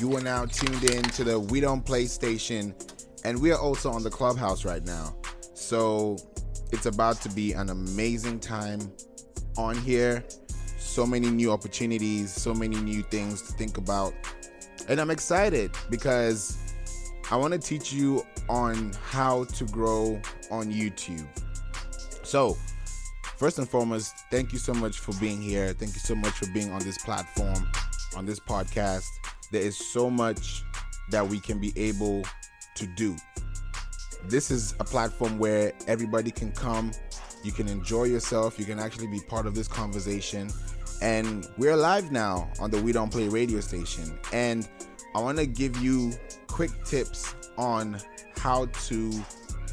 You are now tuned in to the We Don't Play station, and we are also on the Clubhouse right now. So it's about to be an amazing time on here. So many new opportunities, so many new things to think about. And I'm excited because I want to teach you on how to grow on YouTube. So first and foremost, thank you so much for being here. Thank you so much for being on this platform, on this podcast. There is so much that we can be able to do. This is a platform where everybody can come, you can enjoy yourself, you can actually be part of this conversation. And we're live now on the We Don't Play radio station. And I want to give you quick tips on how to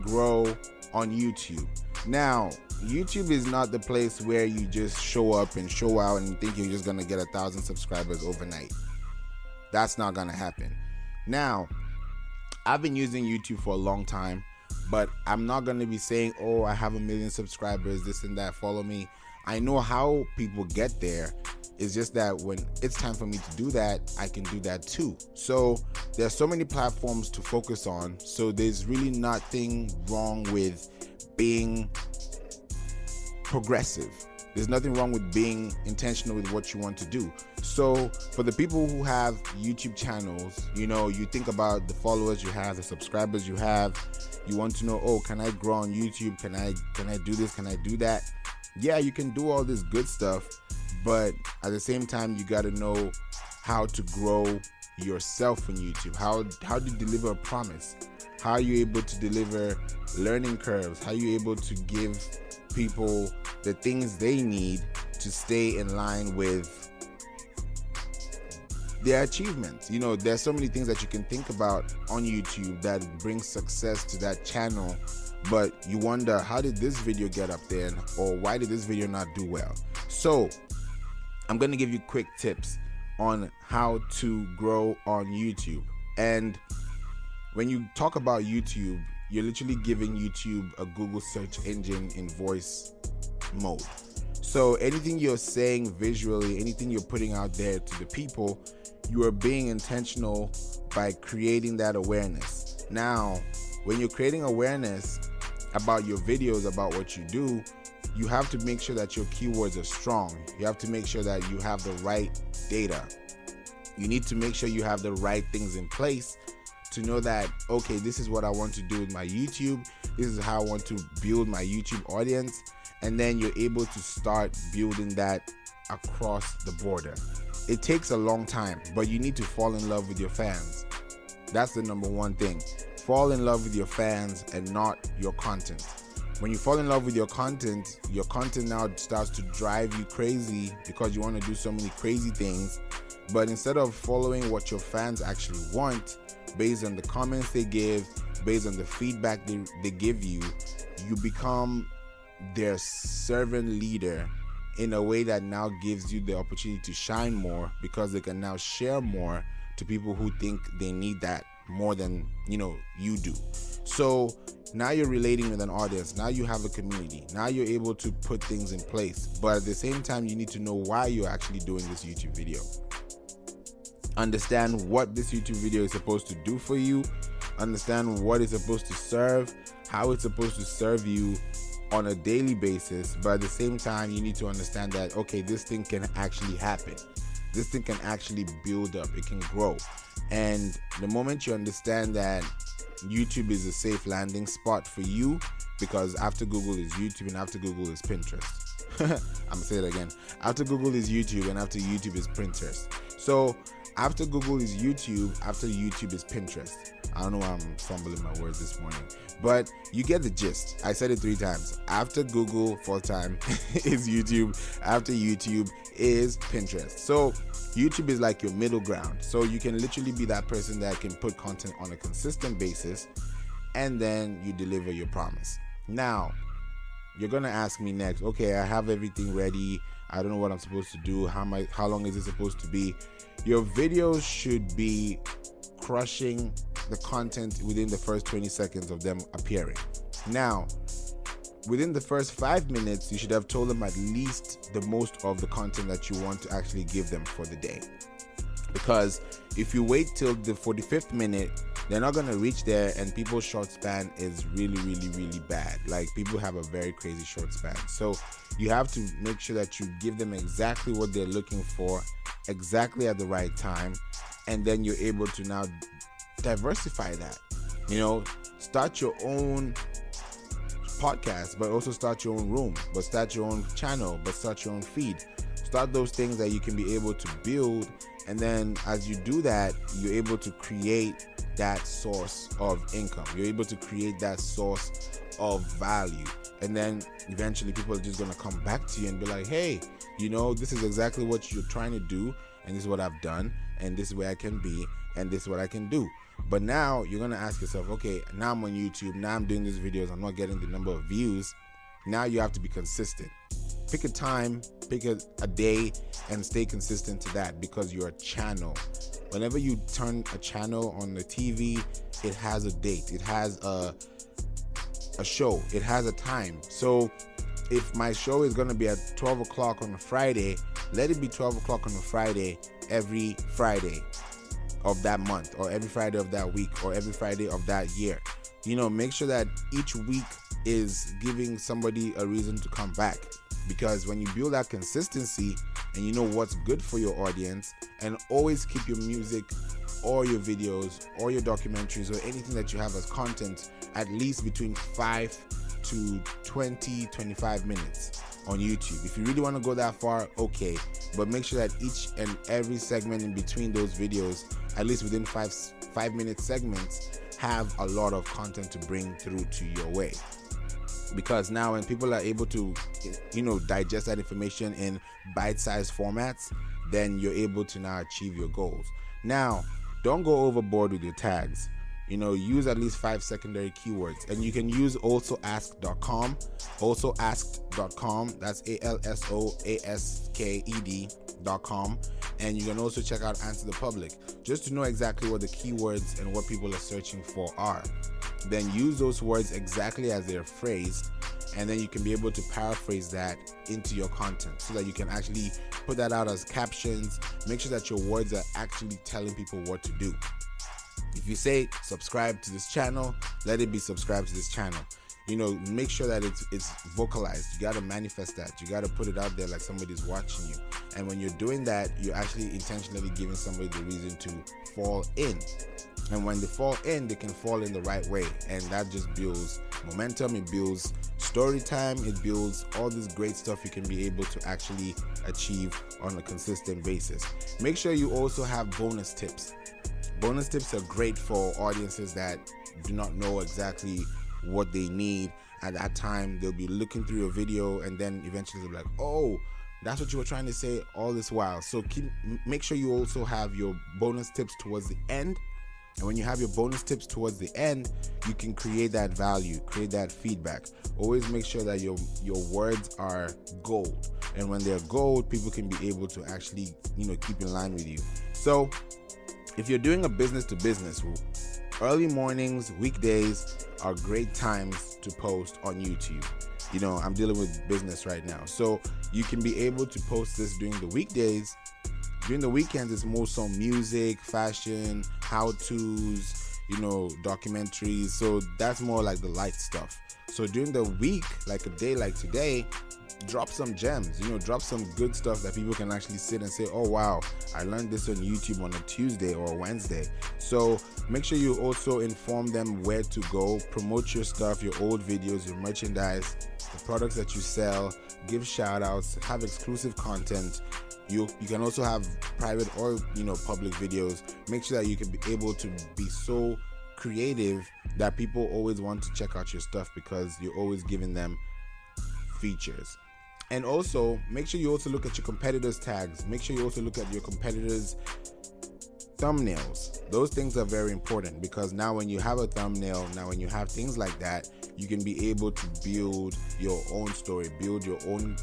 grow on YouTube. Now, YouTube is not the place where you just show up and show out and think you're just going to get 1,000 subscribers overnight. That's not going to happen. Now, I've been using YouTube for a long time, but I'm not going to be saying, oh, I have 1 million subscribers, this and that, follow me. I know how people get there. It's just that when it's time for me to do that, I can do that too. So there's so many platforms to focus on. So there's really nothing wrong with being progressive. There's nothing wrong with being intentional with what you want to do. So for the people who have YouTube channels, you think about the followers you have, the subscribers you have. You want to know, oh, can I grow on YouTube? Can I do this? Can I do that? Yeah, you can do all this good stuff, but at the same time, you got to know how to grow yourself on YouTube. How do you deliver a promise? How are you able to deliver learning curves? How are you able to give people the things they need to stay in line with their achievements? There's so many things that you can think about on YouTube that brings success to that channel, but you wonder, how did this video get up there, or why did this video not do well? So I'm going to give you quick tips on how to grow on YouTube. And when you talk about YouTube, you're literally giving YouTube a Google search engine in voice mode. So anything you're saying visually, anything you're putting out there to the people, you are being intentional by creating that awareness. Now, when you're creating awareness about your videos, about what you do, you have to make sure that your keywords are strong. You have to make sure that you have the right data. You need to make sure you have the right things in place to know that, okay, this is what I want to do with my YouTube. This is how I want to build my YouTube audience. And then you're able to start building that across the border. It takes a long time, but you need to fall in love with your fans. That's the number one thing. Fall in love with your fans and not your content. When you fall in love with your content now starts to drive you crazy because you want to do so many crazy things. But instead of following what your fans actually want, based on the comments they give, based on the feedback they give you, you become their servant leader in a way that now gives you the opportunity to shine more, because they can now share more to people who think they need that more than you do. So now you're relating with an audience. Now you have a community. Now you're able to put things in place. But at the same time, you need to know why you're actually doing this YouTube video. Understand what this YouTube video is supposed to do for you. Understand what it's supposed to serve, how it's supposed to serve you on a daily basis. But at the same time, you need to understand that, okay, this thing can actually happen. This thing can actually build up. It can grow. And the moment you understand that YouTube is a safe landing spot for you, because after Google is YouTube and after Google is Pinterest. I'm gonna say it again. After Google is YouTube and after YouTube is Pinterest. So after Google is YouTube, after YouTube is Pinterest. I don't know why I'm fumbling my words this morning, but you get the gist. I said it 3 times. After Google full time is YouTube. After YouTube is Pinterest. So YouTube is like your middle ground. So you can literally be that person that can put content on a consistent basis, and then you deliver your promise. Now, you're going to ask me next, okay, I have everything ready. I don't know what I'm supposed to do. How long is it supposed to be? Your videos should be crushing the content within the first 20 seconds of them appearing. Now, within the first 5 minutes, you should have told them at least the most of the content that you want to actually give them for the day. Because If you wait till the 45th minute, they're not going to reach there, and people's short span is really bad. Like, people have a very crazy short span. So you have to make sure that you give them exactly what they're looking for, exactly at the right time, and then you're able to now diversify that. Start your own podcast, but also start your own room, but start your own channel, but start your own feed. Start those things that you can be able to build, and then as you do that, you're able to create that source of income. You're able to create that source of value, and then eventually people are just going to come back to you and be like, hey, this is exactly what you're trying to do, and this is what I've done, and this is where I can be, and this is what I can do. But now you're going to ask yourself, okay, now I'm on YouTube, now I'm doing these videos, I'm not getting the number of views. Now you have to be consistent. Pick a time, pick a day, and stay consistent to that, because you're a channel. Whenever you turn a channel on the TV, it has a date, it has a show, it has a time. So if my show is going to be at 12 o'clock on a Friday, let it be 12 o'clock on a Friday every Friday of that month, or every Friday of that week, or every Friday of that year. Make sure that each week is giving somebody a reason to come back, because when you build that consistency and you know what's good for your audience, and always keep your music or your videos or your documentaries or anything that you have as content at least between 5 to 25 minutes on YouTube. If you really want to go that far, okay, but make sure that each and every segment in between those videos, at least within 5-minute segments, have a lot of content to bring through to your way. Because now when people are able to digest that information in bite-sized formats, then you're able to now achieve your goals. Now, don't go overboard with your tags. Use at least 5 secondary keywords, and you can use alsoasked.com, alsoasked.com, that's ALSOASKED.com, and you can also check out Answer the Public, just to know exactly what the keywords and what people are searching for are. Then use those words exactly as they're phrased, and then you can be able to paraphrase that into your content, so that you can actually put that out as captions. Make sure that your words are actually telling people what to do. If you say subscribe to this channel, let it be subscribe to this channel. Make sure that it's vocalized. You got to manifest that. You got to put it out there like somebody's watching you. And when you're doing that, you're actually intentionally giving somebody the reason to fall in. And when they fall in, they can fall in the right way. And that just builds momentum. It builds story time. It builds all this great stuff you can be able to actually achieve on a consistent basis. Make sure you also have bonus tips. Bonus tips are great for audiences that do not know exactly what they need at that time. They'll be looking through your video, and then eventually they'll be like, oh, that's what you were trying to say all this while. So make sure you also have your bonus tips towards the end. And when you have your bonus tips towards the end, you can create that value, create that feedback. Always make sure that your words are gold. And when they're gold, people can be able to actually, keep in line with you. So if you're doing a business to business, early mornings, weekdays are great times to post on YouTube. I'm dealing with business right now, so you can be able to post this during the weekdays. During the weekends, it's more so music, fashion, how-tos, documentaries. So that's more like the light stuff. So during the week, like a day like today, drop some gems, drop some good stuff that people can actually sit and say, oh wow, I learned this on YouTube on a Tuesday or a Wednesday. So make sure you also inform them where to go, promote your stuff, your old videos, your merchandise, the products that you sell, give shout outs, have exclusive content. You can also have private or public videos. Make sure that you can be able to be so creative that people always want to check out your stuff, because you're always giving them features. And also make sure you also look at your competitors' tags. Make sure you also look at your competitors' thumbnails. Those things are very important, because now when you have a thumbnail, now when you have things like that, you can be able to build your own story, build your own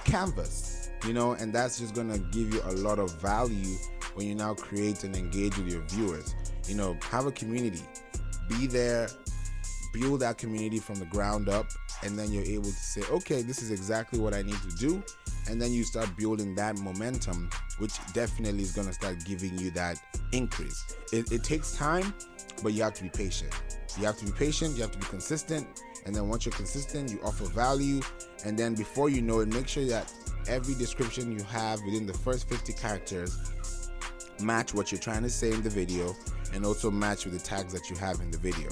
canvas, and that's just gonna give you a lot of value when you now create and engage with your viewers. Have a community, be there, build that community from the ground up, and then you're able to say, okay, this is exactly what I need to do. And then you start building that momentum, which definitely is going to start giving you that increase. It takes time, but you have to be patient. You have to be patient, you have to be consistent. And then once you're consistent, you offer value. And then before you know it, make sure that every description you have within the first 50 characters match what you're trying to say in the video, and also match with the tags that you have in the video.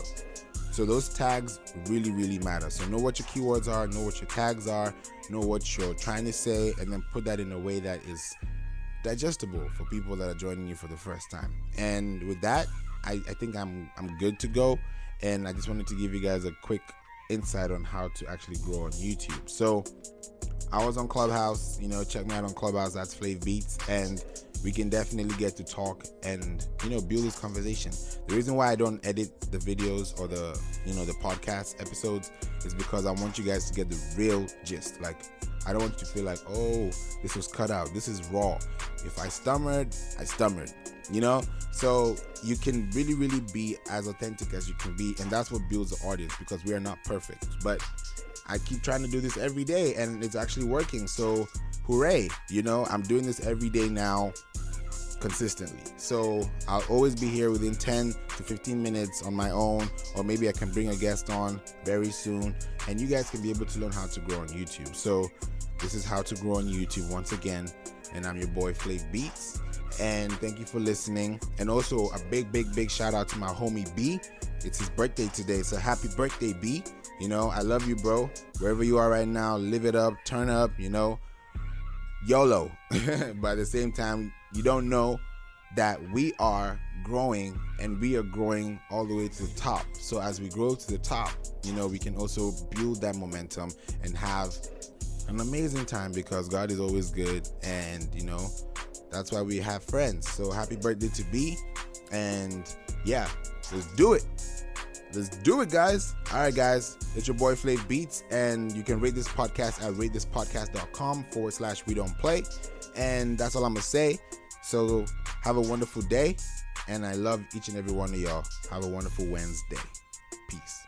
So those tags really, really matter. So know what your keywords are, know what your tags are, know what you're trying to say, and then put that in a way that is digestible for people that are joining you for the first time. And with that, I think I'm good to go. And I just wanted to give you guys a quick insight on how to actually grow on YouTube. So I was on Clubhouse, check me out on Clubhouse, that's Flav Beats, and we can definitely get to talk and build this conversation. The reason why I don't edit the videos or the the podcast episodes is because I want you guys to get the real gist. Like, I don't want you to feel like, oh, this was cut out, this is raw. If I stammered, I stammered. So you can really, really be as authentic as you can be, and that's what builds the audience, because we are not perfect. But I keep trying to do this every day, and it's actually working. So hooray, I'm doing this every day now consistently. So I'll always be here within 10 to 15 minutes on my own, or maybe I can bring a guest on very soon, and you guys can be able to learn how to grow on YouTube. So this is how to grow on YouTube once again, and I'm your boy Flav Beats. And thank you for listening. And also a big shout out to my homie B. It's his birthday today, so happy birthday, B. I love you, bro. Wherever you are right now, live it up, turn up, YOLO. But at the same time, you don't know that we are growing, and we are growing all the way to the top. So as we grow to the top, we can also build that momentum and have an amazing time, because God is always good, and that's why we have friends. So happy birthday to B. And yeah, let's do it. Let's do it, guys. All right, guys. It's your boy Flav Beats, and you can rate this podcast at ratethispodcast.com/we-don't-play. And that's all I'm going to say. So have a wonderful day, and I love each and every one of y'all. Have a wonderful Wednesday. Peace.